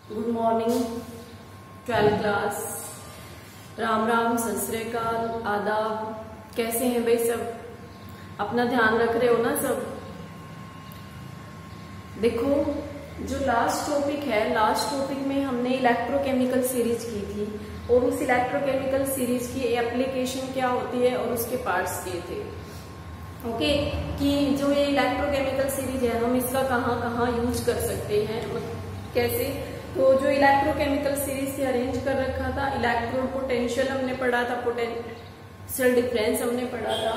Good morning 12th class. Ram Ram, सत श्री अकाल, आदाब। कैसे हैं भाई सब? अपना ध्यान रख रहे हो ना सब? देखो, जो लास्ट टॉपिक है, लास्ट टॉपिक में हमने इलेक्ट्रोकेमिकल सीरीज की थी और उस इलेक्ट्रोकेमिकल सीरीज की एप्लीकेशन क्या होती है और उसके पार्ट्स दिए थे। ओके, कि जो ये इलेक्ट्रोकेमिकल सीरीज है हम इसका कहाँ कहाँ यूज कर सकते हैं, कैसे। तो जो इलेक्ट्रोकेमिकल सीरीज से अरेंज कर रखा था, इलेक्ट्रोड पोटेंशियल हमने पढ़ा था, पोटेंशियल डिफरेंस हमने पढ़ा था।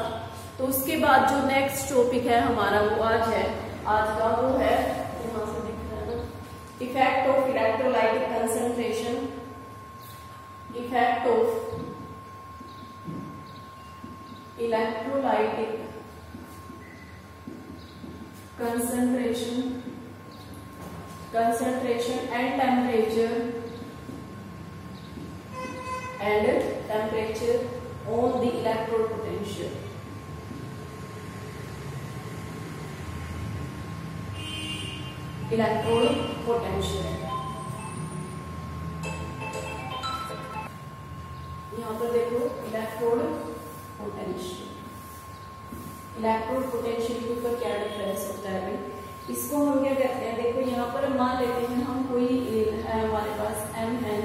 तो उसके बाद जो नेक्स्ट टॉपिक है हमारा वो आज का वो है, यहाँ से दिख रहा है ना, effect of electrolytic concentration. Effect of electrolytic concentration and temperature on the electrode potential. Electrode potential, यहाँ पर देखो इलेक्ट्रोड पोटेंशियल के ऊपर क्या डिफरेंस होता है भाई। इसको हम क्या कहते हैं, देखो यहाँ पर मान लेते हैं हम कोई हमारे पास Mn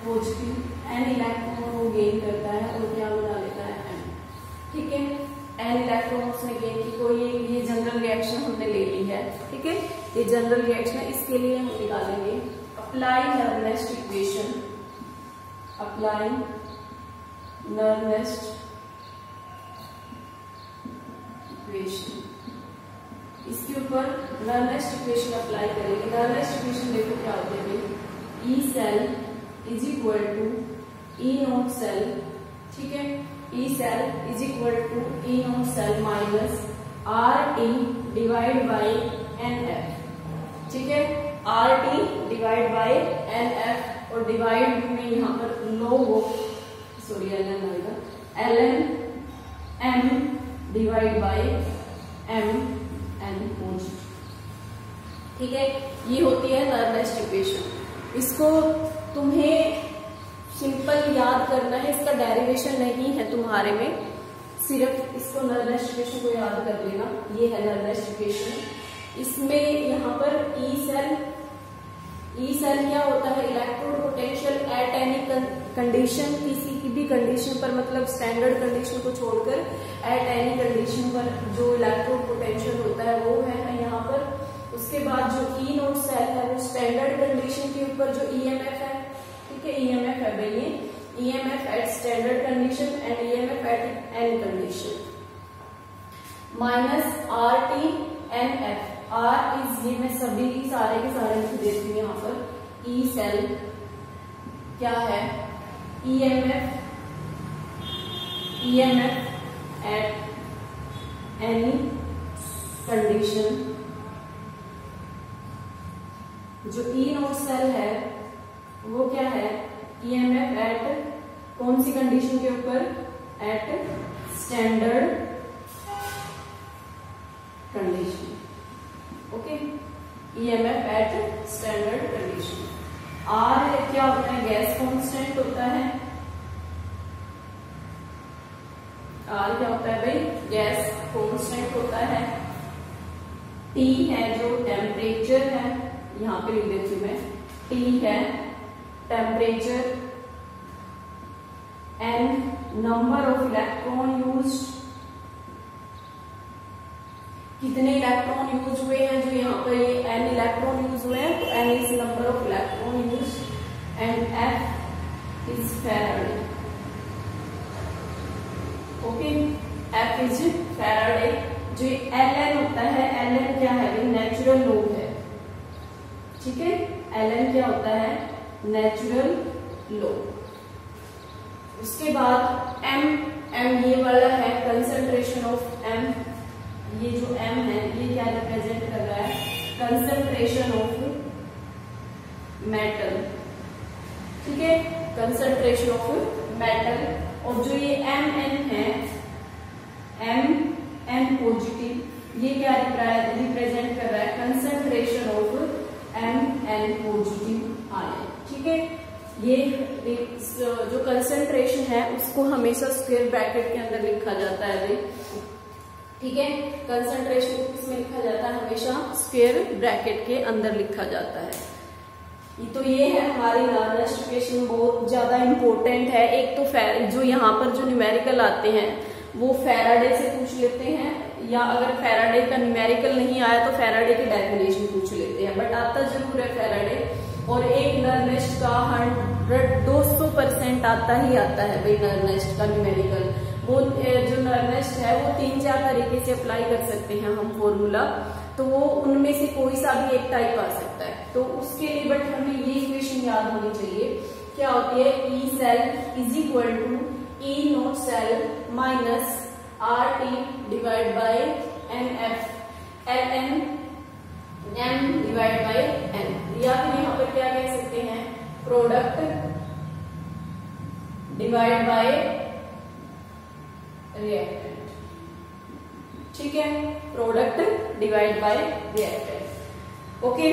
पॉजिटिव n इलेक्ट्रॉन वो गेन करता है और क्या बना लेता है m, ठीक है। n इलेक्ट्रॉन उसने गेन की, कोई ये जनरल रिएक्शन हमने ले ली है, ठीक है। ये जनरल रिएक्शन है, इसके लिए हम निकालेंगे अप्लाई नर्नेस्ट इक्वेशन। अप्लाई नर्नेस्ट इक्वेशन, इसके ऊपर नर्नेस्ट इक्वेशन अप्लाई करेंगे। नर्नेस्ट इक्वेशन देखो क्या होते हैं, E cell is equal to E naught cell, ठीक है। E cell is equal to E naught cell minus R T divide by N F, ठीक है। R T divide by N F और डिवाइड में यहाँ पर लोग सॉरी एल एन आएगा, L N M divide by M N positive, ठीक है। ये होती है नर्नेस्ट इक्वेशन। इसको तुम्हें सिंपल याद करना है, इसका डेरिवेशन नहीं है तुम्हारे में, सिर्फ इसको नर्नेस्ट इक्वेशन को याद कर लेना। ये है नर्नेस्ट इक्वेशन। इसमें यहाँ पर ई सेल क्या होता है, electrode potential at any condition, किसी की भी कंडीशन पर, मतलब स्टैंडर्ड कंडीशन को छोड़कर एट एनी कंडीशन पर जो इलेक्ट्रोड पोटेंशियल होता है वो है यहाँ पर। उसके बाद जो ई नोड सेल है वो स्टैंडर्ड कंडीशन के ऊपर जो ईएमएफ है, ठीक है। ईएमएफ है भाई, ये EMF at standard condition and EMF at any condition minus R T N F. R is, ये मैं सभी सारे के सारे लिख देती हूँ यहाँ पर। ई सेल क्या है, ईएमएफ एट एनी कंडीशन। जो ई नोड सेल है वो क्या है, ईएमएफ एट कौन सी कंडीशन के ऊपर, at standard condition, okay. EMF at standard condition. R क्या होता है, गैस कांस्टेंट होता है। आर क्या होता है भाई, गैस कांस्टेंट होता है। टी है जो टेम्परेचर है, यहाँ पे लिख देती हूँ मैं, टी है temperature. N number of electron used, कितने इलेक्ट्रॉन यूज हुए हैं, जो यहाँ पर ये एन इलेक्ट्रॉन यूज हुए हैं, तो N is number of electron use and F is Faraday, okay. F is Faraday. जो एल एन होता है, एल एन क्या है, नेचुरल लोग है, ठीक है। एल एन क्या होता है, नेचुरल लोग। उसके बाद एम ये वाला है कंसंट्रेशन ऑफ एम। ये जो m है ये क्या रिप्रेजेंट कर रहा है, कंसंट्रेशन ऑफ मेटल, ठीक है। Concentration of metal. और जो ये mn है, mn पॉजिटिव, ये क्या रिप्रेजेंट कर रहा है, कंसंट्रेशन ऑफ mn पॉजिटिव ये जो कंसंट्रेशन है उसको हमेशा स्क्वायर ब्रैकेट के अंदर लिखा जाता है भाई, ठीक है। कंसंट्रेशन को किसमें लिखा जाता है, हमेशा स्क्वायर ब्रैकेट के अंदर लिखा जाता है। तो ये है हमारी लार्जेस्ट इक्वेशन, बहुत ज्यादा इंपॉर्टेंट है। एक तो जो यहाँ पर जो न्यूमेरिकल आते हैं वो फैराडे से पूछ लेते हैं, या अगर फैराडे का न्यूमेरिकल नहीं आया तो फैराडे की डेफिनेशन पूछ लेते हैं, बट आता जरूर है फैराडे। और एक नर्नेस्ट का 200% आता ही आता है भाई नर्नेस्ट का न्यूमेरिकल। वो जो नर्नेस्ट है वो 3-4 तरीके से अप्लाई कर सकते हैं हम फॉर्मूला, तो वो उनमें से कोई सा भी एक टाइप आ सकता है। तो उसके लिए बट हमें ये इक्वेशन याद होनी चाहिए, क्या होती है, E cell is equal to E naught cell minus R T divide by N F L N M divide by N, या फिर यहाँ पर क्या कह सकते हैं, प्रोडक्ट डिवाइड बाय रिएक्टेंट, ठीक है, product divide by reactant. Okay,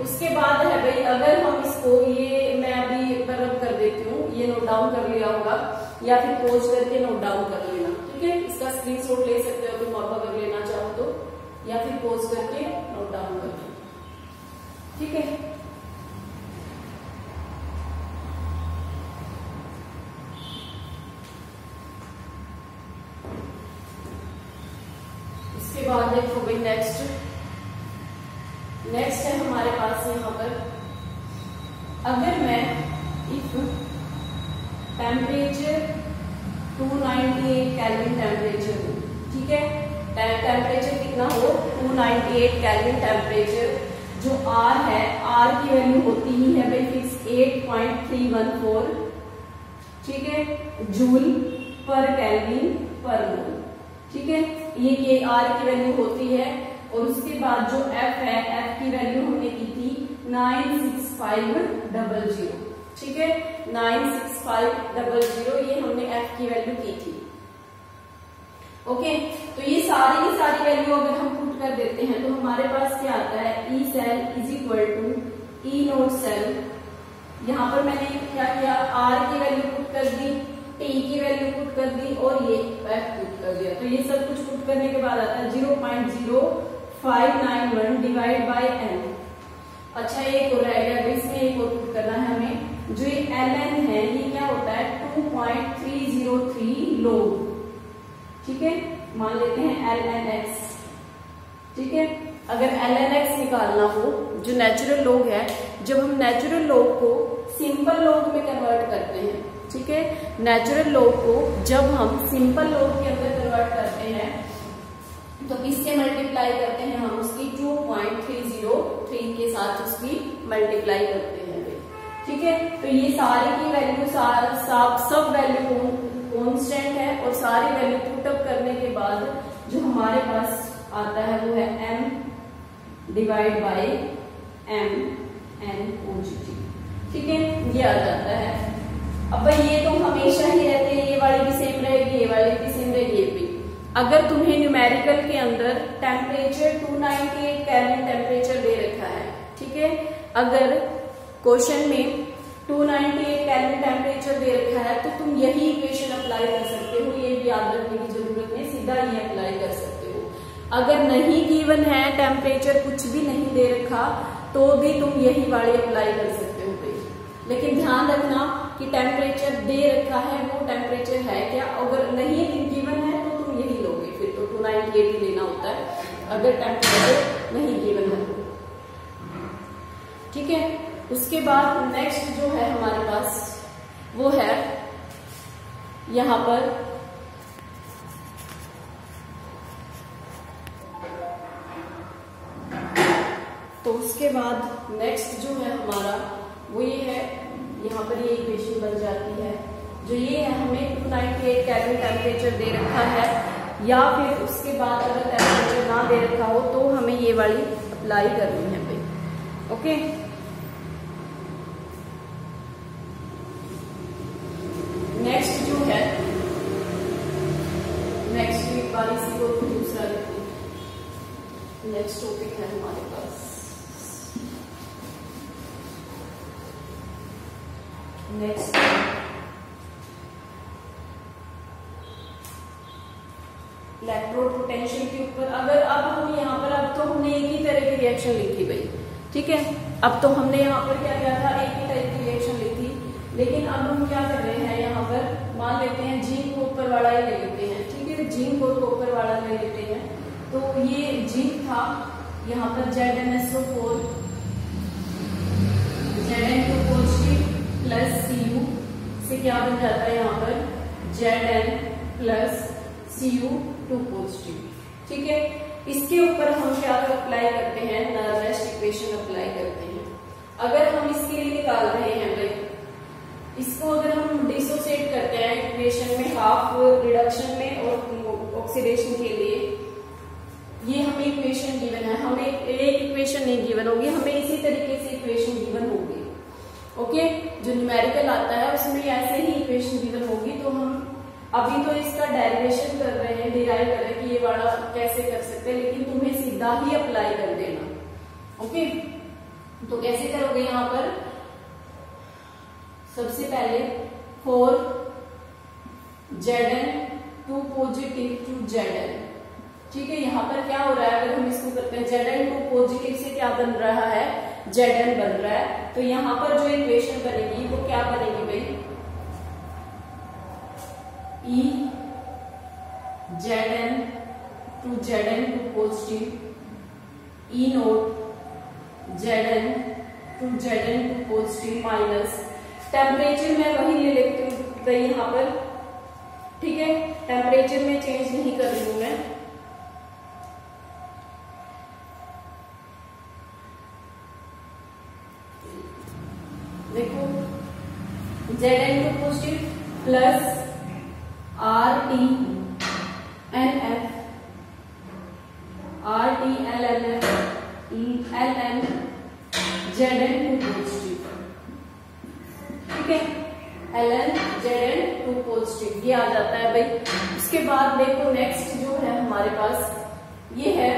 उसके बाद है भाई, अगर हम इसको, ये मैं अभी बराबर कर देती हूँ, ये नोट डाउन कर लिया होगा या फिर पॉज करके नोट डाउन कर लेना, ठीक है। इसका स्क्रीनशॉट ले सकते हो तुम आप अगर लेना चाहो तो, या फिर पॉज करके नोट डाउन कर लो, ठीक है। इसके बाद देखो भाई नेक्स्ट है हमारे पास यहाँ पर, अगर मैं इफ टेम्परेचर 298 केल्विन टेम्परेचर हो, ठीक है, टेम्परेचर कितना हो, 298 केल्विन टेम्परेचर, जो R है, R की वैल्यू होती ही है भाई फिक्स 8.314, ठीक है, जूल पर केल्विन पर मोल, ठीक है, ये R की वैल्यू होती है। और उसके बाद जो F है, F की वैल्यू हमने की थी 96500, ठीक है, 96500, ये हमने F की वैल्यू की थी। ओके, तो ये सारी की सारी वैल्यू अगर हम पुट कर देते हैं तो हमारे पास क्या आता है, E cell is equal to E naught cell, यहाँ पर मैंने क्या किया, R की वैल्यू पुट कर दी, T की वैल्यू पुट कर दी और ये F पुट कर दिया। तो ये सब कुछ पुट करने के बाद आता है 0.0591 डिवाइड बाय n। अच्छा, एक और रह गया, इसमें एक और पुट करना है हमें, जो ये ln है ये क्या होता है 2.303 log, ठीक है, मान लेते हैं lnx, ठीक है। अगर lnx निकालना हो, जो नेचुरल लॉग है, जब हम नेचुरल लॉग को सिंपल लॉग में कन्वर्ट करते हैं, ठीक है, नेचुरल लॉग को जब हम सिंपल लॉग के अंदर कन्वर्ट करते हैं तो किससे मल्टीप्लाई करते हैं, हम उसकी 2.303 के साथ उसकी मल्टीप्लाई करते हैं, ठीक है। तो ये सारी की वैल्यू सब वैल्यू कांस्टेंट है, और सारी वैल्यू पुट अप करने के बाद जो हमारे पास आता है वो है m divide by m n o g t, ठीक है, ये आ जाता है। अब भाई ये तो हमेशा ही रहते हैं, ये वाली भी सेम रहेगी, ये वाली भी सेम रहेगी, ये भी। अगर तुम्हें न्यूमेरिकल के अंदर टेम्परेचर 298 केल्विन टेम्परेचर दे रखा है, ठीक है, अगर क्वेश्चन में 298 केल्विन टेम्परेचर दे रखा है तो तुम यही इक्वेशन अप्लाई कर सकते हो, ये भी याद रखने की जरूरत नहीं, सीधा ये अप्लाई कर सकते हो। अगर नहीं गिवन है, टेम्परेचर कुछ भी नहीं दे रखा, तो भी तुम यही वाली अप्लाई कर सकते हो भाई, लेकिन ध्यान रखना कि टेम्परेचर दे रखा है वो टेम्परेचर है क्या, अगर नहीं गिवन है तो तुम यही लोगे, फिर तो 298 ही लेना होता है अगर टेम्परेचर नहीं गिवन है, ठीक है। उसके बाद नेक्स्ट जो है हमारे पास वो है यहाँ पर तो उसके बाद नेक्स्ट जो है हमारा वो ये है, यहाँ पर ये इक्वेशन बन जाती है, जो ये है हमें 298 केल्विन टेम्परेचर दे रखा है, या फिर उसके बाद अगर टेम्परेचर ना दे रखा हो तो हमें ये वाली अप्लाई करनी है भाई। ओके, नेक्स्ट जो है, नेक्स्ट वीक वाली इसी को दूसरा नेक्स्ट टॉपिक है हमारे पास। नेक्स्ट इलेक्ट्रोड पोटेंशियल के ऊपर अगर अब हम यहाँ पर अब तो हमने एक ही तरह की रिएक्शन लिखी भाई, ठीक है। अब तो हमने यहाँ पर क्या किया था, एक ही टाइप की रिएक्शन लिखी, लेकिन अब हम क्या कर रहे हैं, यहाँ पर मान लेते हैं जिंक को ऊपर वाला ही ले लेते हैं, ठीक है। जिंक को ऊपर वाला ले लेते हैं, तो ये जिंक था, यहाँ पर ZnSO4 Zn2 positive plus Cu से क्या बन जाता है यहाँ पर Zn प्लस Cu2 पॉजिटिव, ठीक है। इसके ऊपर हम क्या अप्लाई करते हैं, नॉर्लेस्ट इक्वेशन अप्लाई करते हैं। अगर हम इसके लिए निकाल रहे हैं भाई, इसको अगर हम डिसोसिएट करते हैं इक्वेशन में, हाफ रिडक्शन में और ऑक्सीडेशन के लिए, ये हमें इक्वेशन गिवन है, हमें एक इक्वेशन नहीं गिवन होगी, हमें इसी तरीके से इक्वेशन गिवन होगी, ओके। जो न्यूमेरिकल आता है उसमें ऐसे ही इक्वेशन गिवन होगी। तो हम अभी तो इसका डेरिवेशन कर रहे हैं, डिराइव कर रहे हैं कि ये वाला कैसे कर सकते हैं, लेकिन तुम्हें सीधा ही अप्लाई कर देना, ओके। तो कैसे करोगे, यहाँ पर सबसे पहले 4 Zn2 पॉजिटिव टू Zn, ठीक है। यहाँ पर क्या हो रहा है, अगर हम इसको करते हैं Zn2 पॉजिटिव से क्या बन रहा है, Zn बन रहा है। तो यहाँ पर जो इक्वेशन बनेगी वो क्या बनेगी भाई, E Zn to Zn2 positive E naught Zn to Zn2 positive minus temperature मैं वही ले लेती हूँ भाई यहाँ पर, ठीक है। टेम्परेचर में चेंज नहीं कर रही हूं मैं, देखो Zn2 positive plus RTLNF LN Zn2 positive, ठीक है। LN Zn2 पॉजिटिव ये आ जाता है भाई। उसके बाद देखो नेक्स्ट जो है हमारे पास ये है,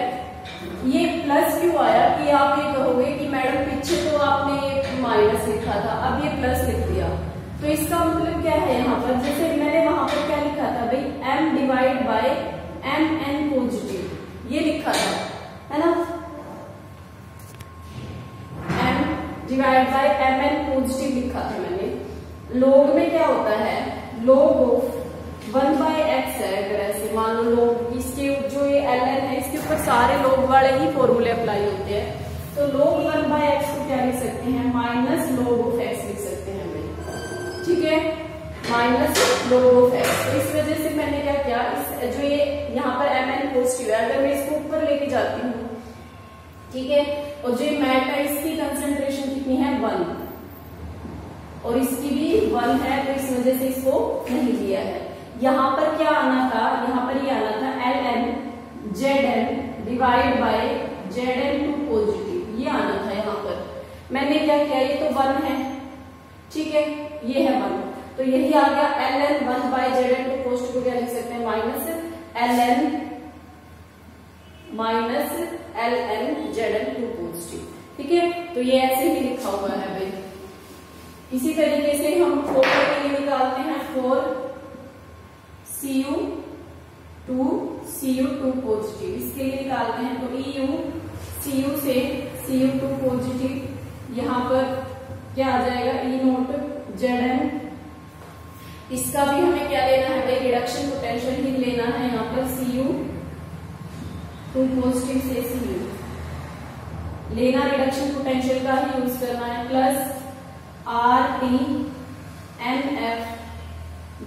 ये प्लस क्यों आया कि आप ये कहोगे कि मैडम पीछे तो आपने माइनस लिखा था, अब ये प्लस लिख दिया, तो इसका मतलब क्या है, यहाँ पर जैसे मैंने वहां पर क्या लिखा था भाई, M divide by Mn positive ये लिखा था, है ना। M divide by Mn positive लिखा था मैंने। लॉग में क्या होता है, log ऑफ 1/x है, अगर ऐसे मान लो log इसके जो ये ln है इसके ऊपर सारे log वाले ही फॉर्मूले अप्लाई होते हैं, तो log 1/x को क्या लिख सकते हैं, माइनस log ऑफ x लिख सकते हैं भाई, ठीक है, माइनस log ऑफ x। तो इस वजह से मैंने क्या किया, इस जो ये यहाँ पर Mn पॉजिटिव है, अगर मैं इसको ऊपर लेके जाती हूँ, ठीक है, और जो मैट है इसकी कंसेंट्रेशन कितनी है 1 और इसकी भी 1 है, तो इस वजह से इसको नहीं लिया है। यहाँ पर क्या आना था, यहाँ पर ये आना था Ln Zn divide by Zn2 positive, ये आना था यहाँ पर। मैंने क्या किया, ये तो 1 है, ठीक है, ये है 1, तो यही आ गया Ln 1/Zn2 पॉजिटिव को क्या लिख सकते हैं, माइनस Ln पॉजिटिव, ठीक है। तो ये ऐसे ही लिखा हुआ है भाई। इसी तरीके से हम 4 के लिए निकालते हैं, 4 Cu2 पॉजिटिव, इसके लिए निकालते हैं तो Cu से Cu2 पॉजिटिव, यहाँ पर क्या आ जाएगा, E नोट Zn, इसका भी हमें क्या लेना है भाई, रिडक्शन पोटेंशियल ही लेना है, यहाँ पर Cu2 पॉजिटिव से Cu लेना, रिडक्शन पोटेंशियल का ही यूज करना है, plus RTNF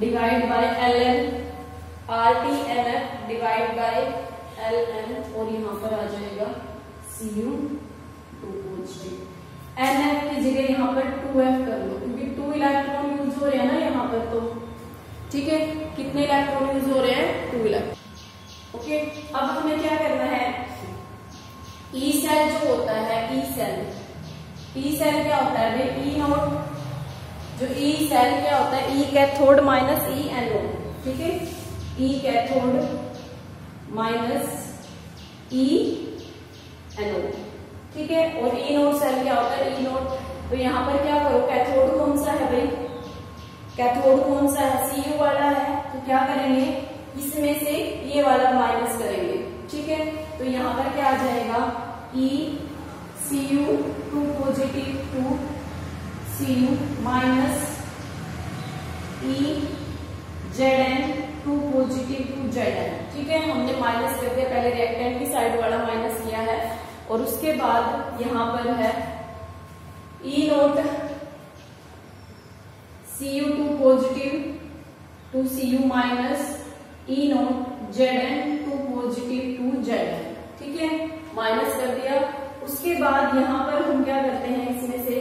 divide by Ln, RTNF divide by Ln, और यहाँ पर आ जाएगा Cu2 पॉजिटिव। NF की जगह यहाँ पर 2F कर लो, क्योंकि 2 इलेक्ट्रॉन यूज हो रहे हैं ना यहाँ पर, तो ठीक है, कितने इलेक्ट्रॉन यूज हो रहे हैं, 2 इलेक्ट्रॉन, ओके। अब हमें क्या करना है, ई सेल जो होता है, ई सेल क्या होता है भाई, ई नोट, जो ई सेल क्या होता है, ई कैथोड माइनस ई एनोड, ठीक है, ई कैथोड माइनस ई एनोड, ठीक है। और ई नोड सेल क्या होता है, ई नोड, तो यहाँ पर क्या करो, कैथोड कौन सा है भाई, कैथोड कौन सा है, Cu वाला है, तो क्या करेंगे इसमें से ये वाला माइनस करेंगे, ठीक है। तो यहाँ पर क्या आ जाएगा ECU 2 positive to Cu minus EZn 2 positive to Zn, ठीक है। हमने माइनस कर दिया, पहले रिएक्टेंट की साइड वाला माइनस किया है और उसके बाद यहाँ पर है E naught Cu 2 positive to Cu minus E naught Zn 2 positive to Zn, ठीक है, माइनस कर दिया। उसके बाद यहाँ पर हम क्या करते हैं, इसमें से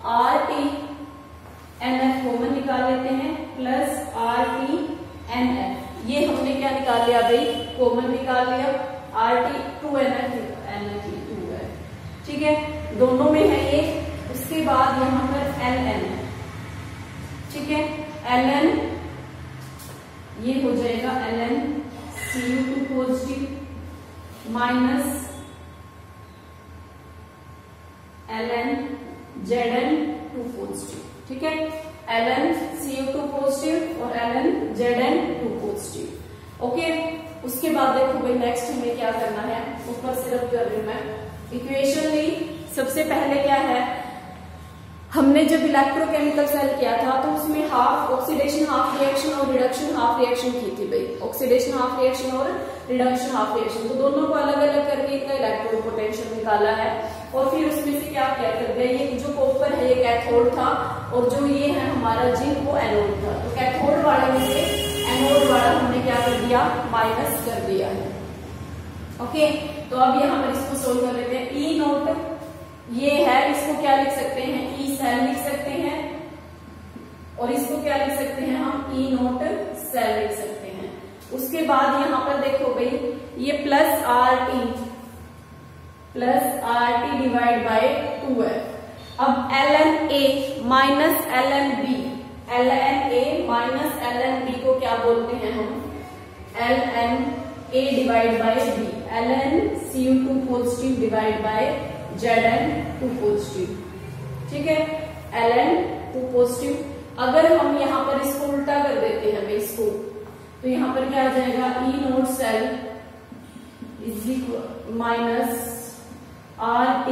RTNF कॉमन निकाल लेते हैं प्लस RTNF, ये हमने क्या निकाल लिया भाई, कॉमन निकाल लिया, RT2NF 2 है, ठीक है, दोनों में है ये। उसके बाद यहाँ पर Ln, ठीक है, Ln ये हो जाएगा Ln Cu 2 positive minus Ln Zn 2 positive, ठीक है, Ln Cu 2 पॉजिटिव और Ln Zn 2 पॉजिटिव, ओके। उसके बाद देखो भाई नेक्स्ट हमें क्या करना है, ऊपर से रब कर रही हूं मैं। इक्वेशन ली, सबसे पहले क्या है, हमने जब इलेक्ट्रोकेमिकल सेल किया था तो उसमें हाफ ऑक्सीडेशन हाफ रिएक्शन और रिडक्शन हाफ रिएक्शन की थी भाई, ऑक्सीडेशन हाफ रिएक्शन और रिडक्शन हाफ रिएक्शन, तो दोनों को अलग अलग करके इनका इलेक्ट्रो पोटेंशियल निकाला है और फिर उसमें से क्या क्या कर दिया, ये जो कॉपर है ये कैथोड था और जो ये है हमारा जिंक वो एनोड था, तो कैथोड वाले में से एनोड वाला हमने क्या कर दिया, माइनस कर दिया है, ओके। तो अब यहाँ पर इसको सोल्व कर लेते हैं। ई नोट ये है, इसको क्या लिख सकते हैं, ई सेल लिख सकते हैं और इसको क्या लिख सकते हैं हम, ई नोट सेल लिख सकते हैं। उसके बाद यहाँ पर देखो भाई ये प्लस RT डिवाइड बाय 2 है। अब Ln A minus Ln B, Ln A minus Ln B को क्या बोलते हैं हम, Ln A divide by B, Ln Cu 2 positive divide bye Zn 2 positive, ठीक है, Ln 2 पॉजिटिव। अगर हम यहाँ पर इसको उल्टा कर देते हैं भाई इसको, तो यहाँ पर क्या आ जाएगा, E naught cell is equal minus RT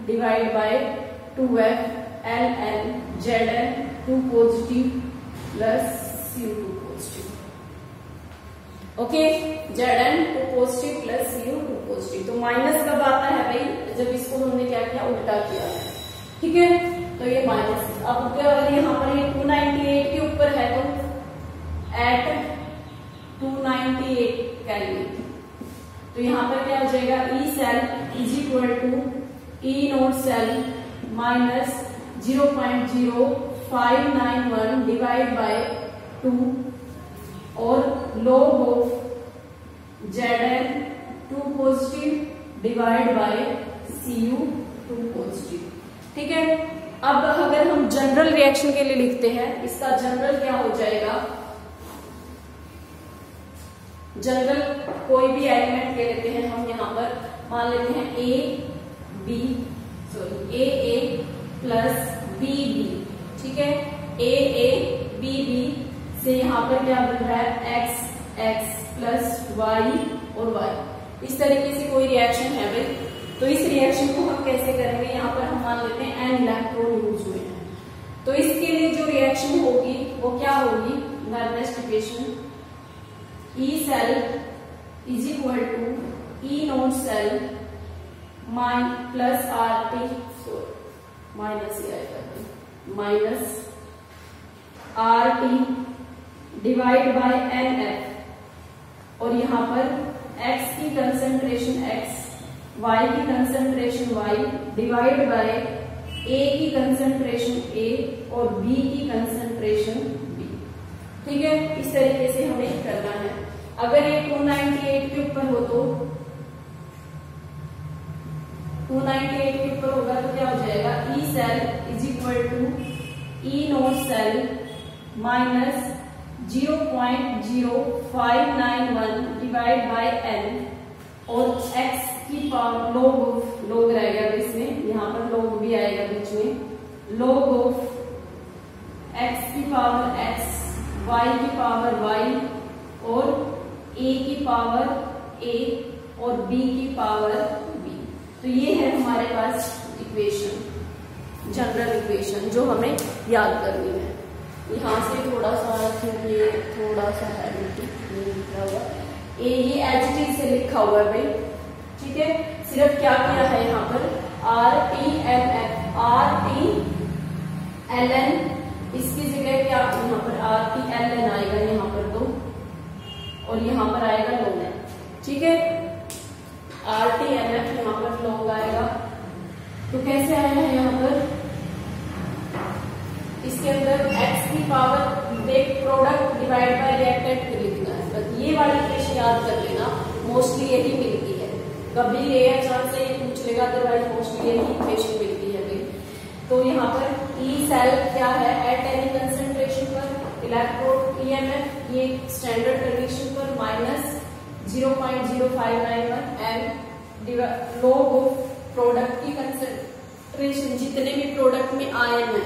divide by 2F Ln Zn 2 positive plus Cu 2 positive, okay, Zn 2 positive plus Cu 2 positive. तो माइनस कब आता है भाई, जब इसको हमने क्या किया, उल्टा किया है, ठीक है, तो ये माइनस। अब अगर यहाँ पर ये 298 के ऊपर है तो एट 298 केल्विन, तो यहाँ पर क्या हो जाएगा, E cell is equal to E naught cell minus 0.0591 divide by 2 और log of Zn 2 positive divide by Cu 2 positive, ठीक है। अब अगर हम जनरल रिएक्शन के लिए लिखते हैं, इसका जनरल क्या हो जाएगा, जनरल कोई भी एलिमेंट ले लेते हैं हम, यहाँ पर मान लेते हैं AA प्लस BB, ठीक है, AABB से यहाँ पर क्या बन रहा है, XX प्लस Y और Y, इस तरीके से कोई रिएक्शन है भाई। तो इस रिएक्शन को हम कैसे करेंगे, यहाँ पर हम मान लेते हैं N इलेक्ट्रॉन यूज हुए हैं, तो इसके लिए जो रिएक्शन होगी वो क्या होगी, next equation E cell is equal to E naught cell plus RT minus minus RT divide by NF और यहाँ पर X की कंसंट्रेशन X, Y की concentration Y divide by A की कंसंट्रेशन A और B की कंसंट्रेशन B, ठीक है, इस तरीके से हमें करना है। अगर ये 298 के ऊपर हो तो 298 के ऊपर होगा तो क्या हो जाएगा, E cell is equal to E naught cell minus 0.0591 divide by N और X की पावर लोग रहेगा इसमें, यहाँ पर लोग भी आएगा बीच में, log ऑफ X की पावर y की पावर y और a की पावर a और b की पावर b। तो ये है हमारे पास इक्वेशन, जनरल इक्वेशन जो हमें याद करनी है। यहाँ से थोड़ा सा ये थोड़ा सा है लिखा हुआ ये एच से लिखा हुआ है भाई, ठीक है। सिर्फ क्या किया है यहाँ पर RTLN इसकी जगह क्या यहाँ पर RTLN आएगा यहाँ पर तो, और यहाँ पर आएगा लॉन्ग, ठीक है। RTLF यहाँ पर लॉन्ग आएगा। तो कैसे आएगा यहाँ पर, इसके अंदर x की पावर देख प्रोडक्ट डिवाइड बाय रिएक्टेंट लिखना है। बस ये वाली इक्वेशन याद कर लेना, मोस्टली यही मिलती है। कभी रेयर चांस से पूछ लेगा, अदरवाइज मोस्टली यही इक्वेशन मिलती है भाई। तो यहाँ पर ई सेल क्या है, एट एनी कंसंट्रेशन पर इलेक्ट्रोड EMF ये स्टैंडर्ड कंडीशन पर -0.0591 एंड लॉग ऑफ प्रोडक्ट की कंसंट्रेशन, जितने भी प्रोडक्ट में आयन है,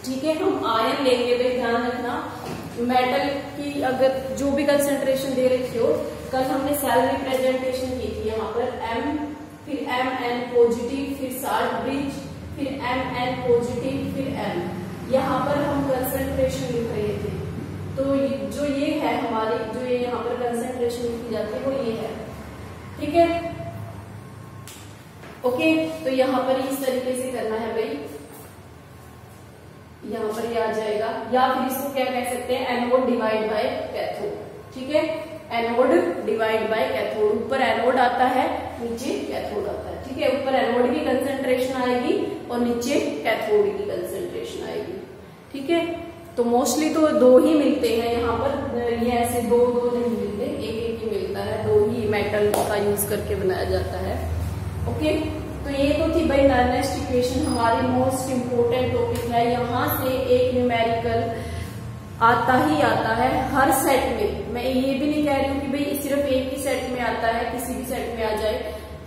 ठीक है। हम आयन लेंगे भाई, ध्यान रखना। मेटल की अगर जो भी कंसंट्रेशन दे रखी हो, कल हमने सेल रिप्रेजेंटेशन की थी यहाँ पर M, फिर Mn पॉजिटिव, फिर साल्ट ब्रिज, फिर Mn पॉजिटिव, फिर M। यहाँ पर हम कंसंट्रेशन लिख रहे थे। तो जो ये है हमारी, जो ये यहाँ पर कंसंट्रेशन लिखी जाती है वो ये है, ठीक है। ओके, तो यहाँ पर इस तरीके से करना है भाई, यहाँ पर ये आ जाएगा। या फिर इसको क्या कह सकते हैं, एनोड डिवाइड बाय कैथोड, ठीक है। एनोड डिवाइड बाय कैथोड, ऊपर एनोड आता है, नीचे कैथोड आता है, ठीक है। ऊपर एनोड की कंसंट्रेशन आएगी और नीचे कैथोड की कंसंट्रेशन आएगी, ठीक है। तो मोस्टली तो दो ही मिलते हैं यहाँ पर, ये ऐसे दो नहीं मिलते, एक ही मिलता है, दो ही मेटल का यूज करके बनाया जाता है। ओके, तो ये तो थी भाई नॉर्मलिस्ट इक्वेशन, हमारी मोस्ट इम्पोर्टेंट टॉपिक है। यहाँ से एक न्यूमेरिकल आता ही आता है हर सेट में। मैं ये भी नहीं कह रही हूँ कि भाई सिर्फ एक ही सेट में आता है, किसी भी सेट में आ जाए,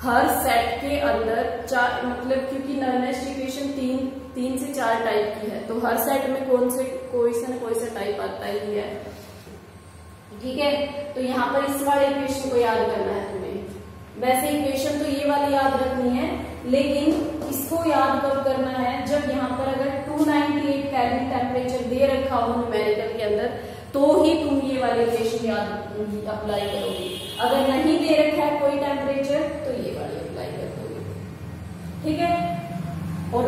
हर सेट के अंदर चार, मतलब क्योंकि नॉर्मलिस्ट इक्वेशन तीन से चार टाइप की है, तो हर सेट में कोई सा टाइप आता ही है, ठीक है। तो यहाँ पर इस वाले इक्वेशन को याद करना है तुम्हें। वैसे इक्वेशन तो ये वाली याद रखनी है, लेकिन इसको याद कब करना है, जब यहाँ पर अगर 298 केल्विन टेम्परेचर दे रखा हो न्यूमेरिकल के अंदर, तो ही तुम ये वाली इक्वेशन याद अप्लाई करोगे। अगर नहीं दे रखा है कोई टेम्परेचर, तो ये वाली अप्लाई कर दोगे, ठीक है। और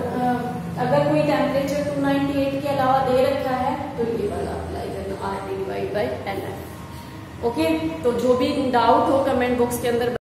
अगर कोई टेम्परेचर 298 के अलावा दे रखा है, तो ये वाला अप्लाई करना, RT divide by NF। Okay, तो जो भी डाउट हो कमेंट बॉक्स के अंदर